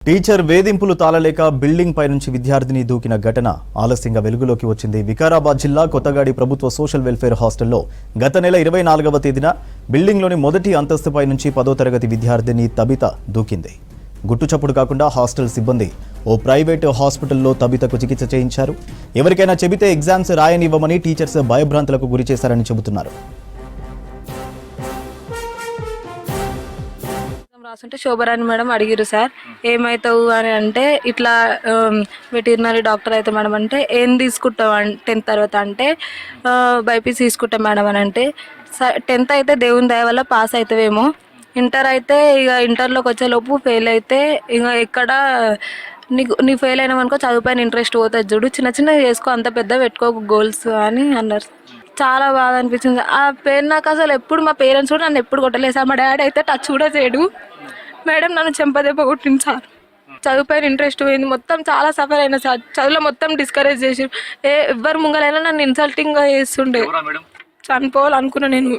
Teacher వేధింపులు తాళలేక building పై నుంచి విద్యార్థిని దూకిన ఘటన ఆలస్యంగా వెలుగులోకి వచ్చింది. వికారాబాద్ జిల్లా కొత్తగాడి ప్రభుత్వ సోషల్ వెల్ఫేర్ హాస్టల్లో గత నెల 24వ తేదీన బిల్డింగ్లోని మొదటి అంతస్తుపై నుంచి 10వ తరగతి విద్యార్థిని తబిత దూకింది. గుట్టుచప్పుడు కాకుండా హాస్టల్ సిబ్బంది ఓ ప్రైవేటు హాస్పిటల్లో తబితకు చికిత్స చేయించారు. ఎవరికైనా చెబితే ఎగ్జామ్స్ రాయనివ్వమని టీచర్స్ భయభ్రాంతులకు గురి చేశారని చెబుతున్నారు. రాసుంటే శోభరాణి మేడం అడిగిరు, సార్ ఏమవుతావు అని అంటే ఇట్లా వెటర్నరీ డాక్టర్ అయితే మేడం అంటే ఏం తీసుకుంటావు 10th తర్వాత అంటే బైపీసీ తీసుకుంటాం మేడం అని అంటే 10th అయితే దేవుని దయ వల్ల పాస్ అవుతావేమో, ఇంటర్ అయితే ఇక ఇంటర్లోకి వచ్చేలోపు ఫెయిల్ అయితే ఇక ఎక్కడ నీ ఫెయిల్ అయినామనుకో చదువుపైన ఇంట్రెస్ట్ పోతుంది, చూడు చిన్న చిన్నగా చేసుకో, అంత పెద్ద పెట్టుకోకు గోల్స్ అని అన్నారు. చాలా బాగా అనిపించింది. ఆ పేరు నాకు అసలు ఎప్పుడు మా పేరెంట్స్ కూడా నన్ను ఎప్పుడు కొట్టలేదు సార్. మా డాడీ అయితే టచ్ కూడా చేయడు. మేడం నన్ను చెంపదెబ్బ కొట్టింది సార్. చదువుపైన ఇంట్రెస్ట్ పోయింది, మొత్తం చాలా సఫర్ అయినా సార్. చదువులో మొత్తం డిస్కరేజ్ చేసి ఎవ్వరు ముంగలైనా నన్ను ఇన్సల్టింగ్గా చేస్తుండే. చనిపోవాలనుకున్నా నేను.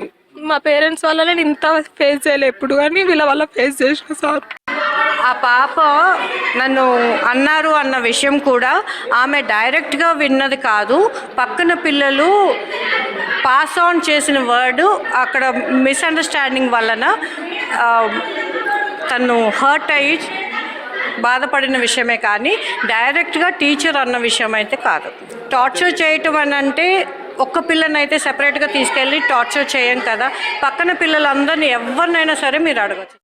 మా పేరెంట్స్ వల్ల నేను ఇంత ఫేస్ చేయలే ఎప్పుడు, కానీ వీళ్ళ వల్ల ఫేస్ చేసిన సార్. ఆ పాప నన్ను అన్నారు అన్న విషయం కూడా ఆమె డైరెక్ట్గా విన్నది కాదు. పక్కన పిల్లలు పాస్ ఆన్ చేసిన వర్డ్ అక్కడ మిస్అండర్స్టాండింగ్ వలన తను హర్ట్ అయ్యి బాధపడిన విషయమే కానీ డైరెక్ట్గా టీచర్ అన్న విషయం అయితే కాదు. టార్చర్ చేయటం అని అంటే ఒక్క పిల్లనైతే సెపరేట్గా తీసుకెళ్ళి టార్చర్ చేయం కదా, పక్కన పిల్లలందరినీ ఎవరినైనా సరే మీరు అడగచ్చు.